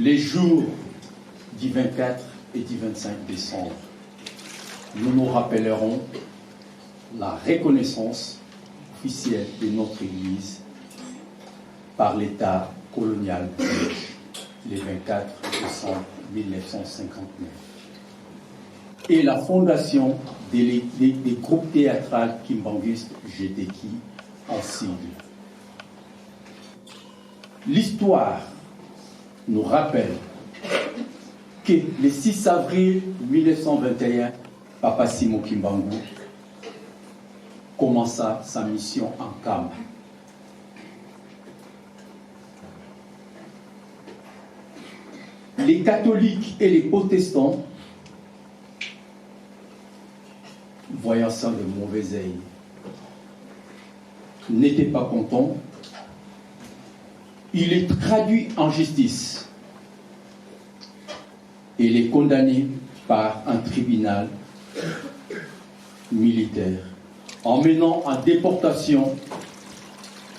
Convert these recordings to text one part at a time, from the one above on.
les jours du 24 et du 25 décembre, nous nous rappellerons la reconnaissance officielle de notre Église par l'État colonial belge, le 24 décembre 1959, et la fondation des groupes théâtraux kimbanguistes Jeteki en sigle. L'histoire nous rappelle que le 6 avril 1921, Papa Simon Kimbangu commença sa mission en Kamba. Les catholiques et les protestants, voyant ça de mauvais œil, n'étaient pas contents. Il est traduit en justice et il est condamné par un tribunal militaire, emmenant en déportation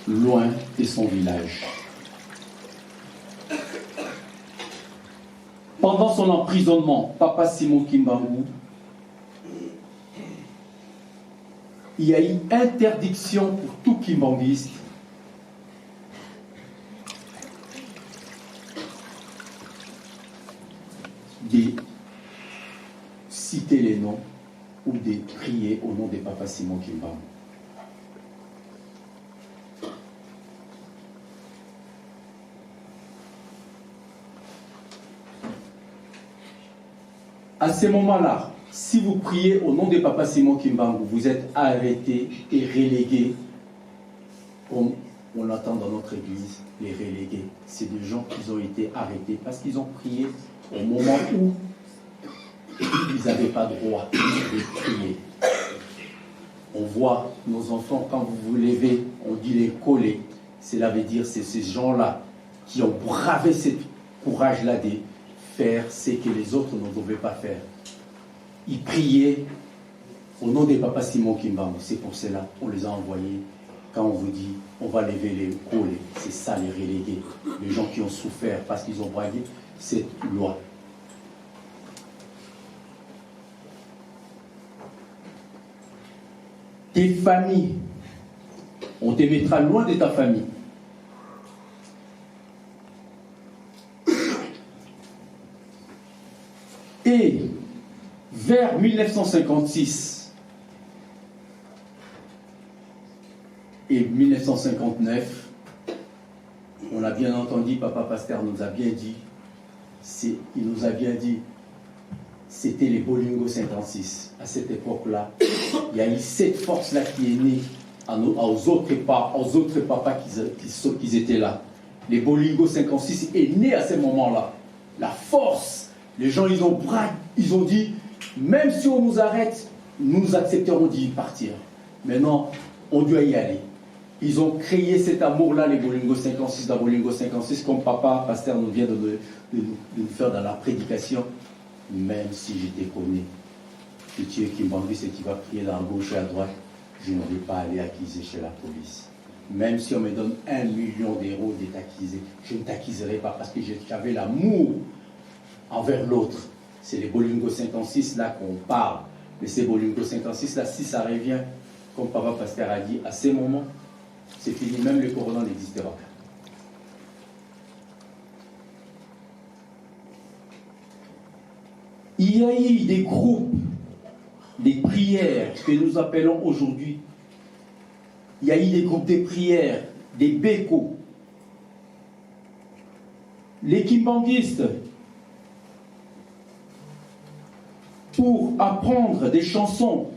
loin de son village. Pendant son emprisonnement, Papa Simon Kimbangu, il y a eu interdiction pour tout kimbanguiste de citer les noms ou de prier au nom de Papa Simon Kimbangu. À ce moment-là, si vous priez au nom de Papa Simon Kimbangu, vous êtes arrêté et relégué, comme on l'entend dans notre église, les relégués. C'est des gens qui ont été arrêtés parce qu'ils ont prié au moment où ils n'avaient pas droit de prier. On voit nos enfants, quand vous vous levez, on dit les collés. Cela veut dire c'est ces gens-là qui ont bravé ce courage-là de faire ce que les autres ne devaient pas faire. Ils priaient au nom de Papa Simon Kimbangu. C'est pour cela qu'on les a envoyés. Quand on vous dit, on va lever les collés, c'est ça les relégués. Les gens qui ont souffert parce qu'ils ont bravé cette loi. Tes familles, on te mettra loin de ta famille. Et vers 1956 et 1959, on a bien entendu, Papa Pasteur nous a bien dit, il nous a bien dit, c'était les Bolingo 56. À cette époque-là, il y a eu cette force-là qui est née aux autres papas qui étaient là. Les Bolingo 56 est né à ce moment-là. La force, les gens, ils ont dit, même si on nous arrête, nous accepterons d'y partir. Maintenant, on doit y aller. Ils ont créé cet amour-là, les Bolingo 56, la Bolingo 56, comme Papa Pasteur nous vient de nous faire dans la prédication. Même si je te connais, que tu es Kimbanguiste et tu vas prier dans la gauche et à droite, je ne vais pas aller acquiser chez la police. Même si on me donne 1 million d'euros de t'acquiser, je ne t'acquiserai pas parce que j'avais l'amour envers l'autre. C'est les Bolingo 56 là qu'on parle. Mais ces Bolingo 56 là, si ça revient, comme Papa Pasteur a dit, à ces moments, c'est fini, même le corona n'existera pas. Il y a eu des groupes, des prières que nous appelons aujourd'hui. Il y a eu des groupes de prières, des bécos. Les kimbanguistes, pour apprendre des chansons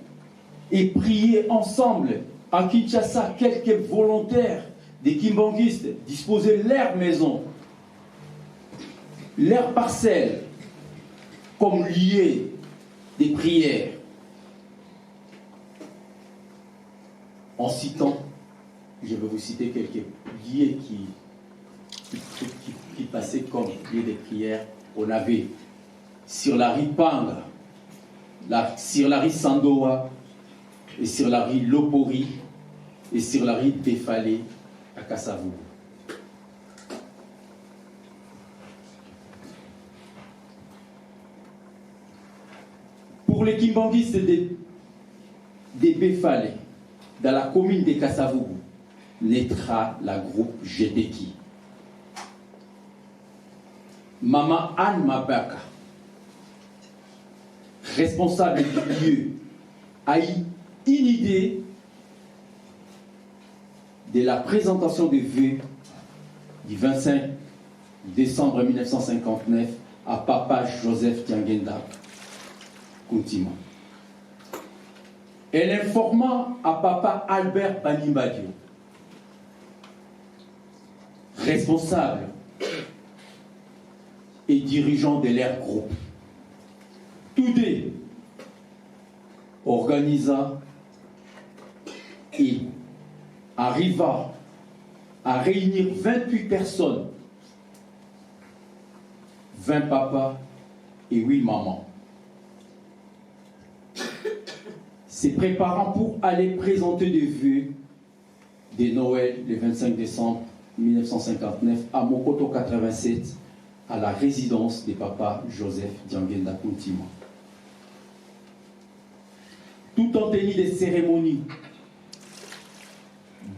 et prier ensemble à Kinshasa, quelques volontaires des kimbanguistes disposaient leur maison, leur parcelle, comme lieu des prières. En citant, je vais vous citer quelques lieux qui passaient comme lieu des prières. On avait sur la rue Panga, sur la rue Sandoa, et sur la rue Lopori, et sur la rue Defalé à Kassavou. Pour les Kimbanguistes des Befale, dans la commune de Kassavougou, naîtra la groupe GTK. Maman Anne Mabaka, responsable du lieu, a eu une idée de la présentation des vœux du 25 décembre 1959 à Papa Joseph Tiangenda Kuntima. Elle informa à Papa Albert Banimbadio, responsable et dirigeant de leur groupe. Tous deux organisa et arriva à réunir 28 personnes, 20 papas et 8 mamans, se préparant pour aller présenter des vœux de Noël le 25 décembre 1959 à Mokoto 87, à la résidence des papas Joseph Diangenda Kuntima. Tout en tenue des cérémonies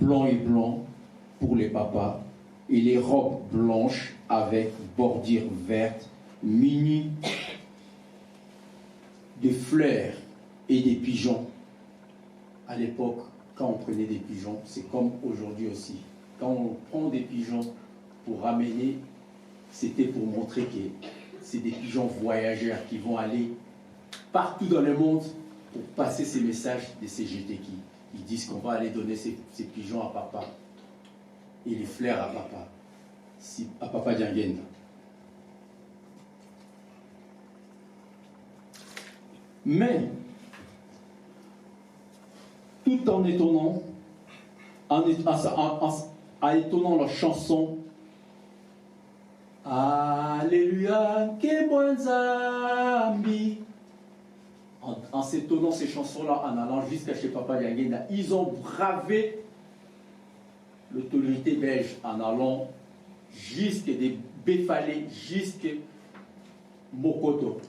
blanc et blanc pour les papas et les robes blanches avec bordure verte munies de fleurs et des pigeons. À l'époque, quand on prenait des pigeons, c'est comme aujourd'hui aussi. Quand on prend des pigeons pour ramener, c'était pour montrer que c'est des pigeons voyageurs qui vont aller partout dans le monde pour passer ces messages de ces GTK. Ils disent qu'on va aller donner ces pigeons à papa et les fleurs à papa Diangenda. Mais, tout en étonnant, en étonnant leur chanson, Alléluia, Kebwanzambi, en s'étonnant ces chansons-là, en allant jusqu'à chez Papa Diangenda, ils ont bravé l'autorité belge en allant jusqu'à des Befale, jusqu'à Mokoto.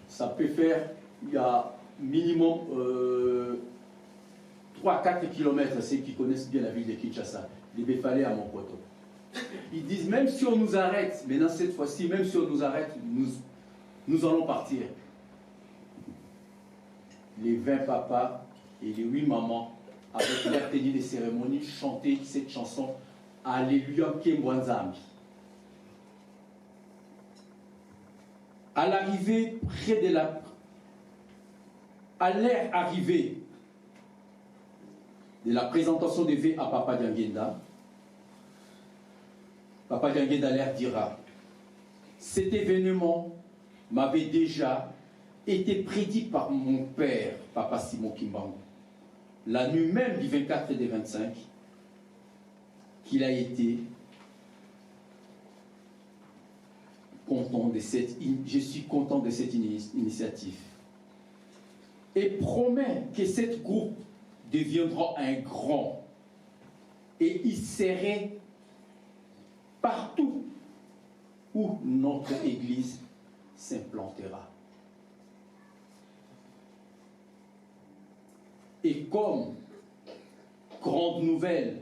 Ça peut faire, il y a minimum 3-4 km, ceux qui connaissent bien la ville de Kinshasa, des Befale à Mokoto. Ils disent, même si on nous arrête, maintenant cette fois-ci, même si on nous arrête, nous allons partir. Les 20 papas et les 8 mamans, avec leur tenue des cérémonies, chantaient cette chanson Alléluia Kembwanzambi. À l'arrivée, à l'heure arrivée de la présentation des vœux à Papa Diangenda, Papa Diangenda leur dira: cet événement m'avait déjà été prédit par mon père, Papa Simon Kimbangu, la nuit même du 24 et du 25, qu'il a été content de je suis content de cette initiative. Et promet que cette groupe deviendra un grand et il serait partout où notre Église s'implantera. Et comme grande nouvelle,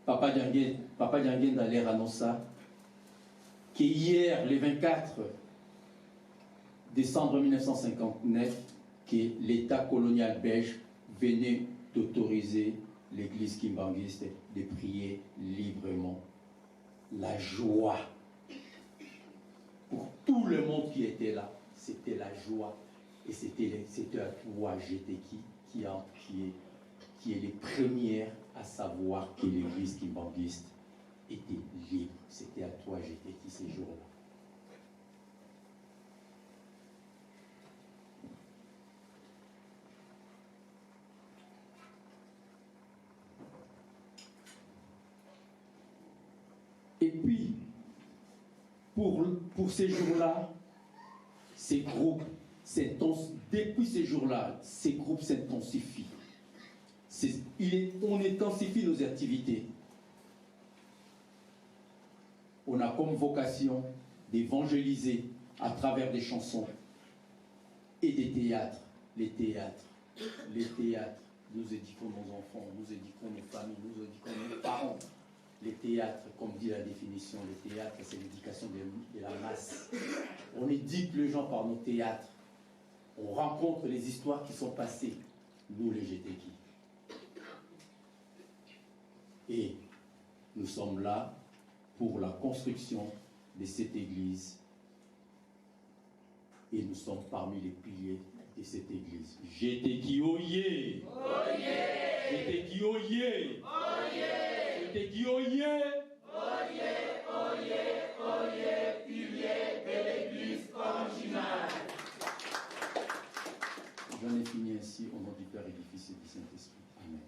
Papa Diangenda leur annonça que hier, le 24 décembre 1959, que l'État colonial belge venait d'autoriser l'Église kimbanguiste de prier librement. La joie pour tout le monde qui était là, c'était la joie. Et c'était la toi GTK qui est les premières à savoir que l'Église kimbanguiste était libre. C'était à toi GTK ces jours-là. Et puis, pour ces jours-là, ces groupes depuis ces jours-là, ces groupes s'intensifient. On intensifie nos activités. On a comme vocation d'évangéliser à travers des chansons et des théâtres les théâtres, nous éduquons nos enfants, nous éduquons nos familles, nous éduquons nos parents. Les théâtres, comme dit la définition, les théâtres, c'est l'éducation de la masse. On éduque les gens par nos théâtres. On rencontre les histoires qui sont passées, nous les GTK. Et nous sommes là pour la construction de cette église. Et nous sommes parmi les piliers de cette église. GTK oyez! GTK oyez! GTK oyez! Piliers de l'église originale. J'en ai fini ainsi au nom du Père et du Fils et du Saint-Esprit. Amen.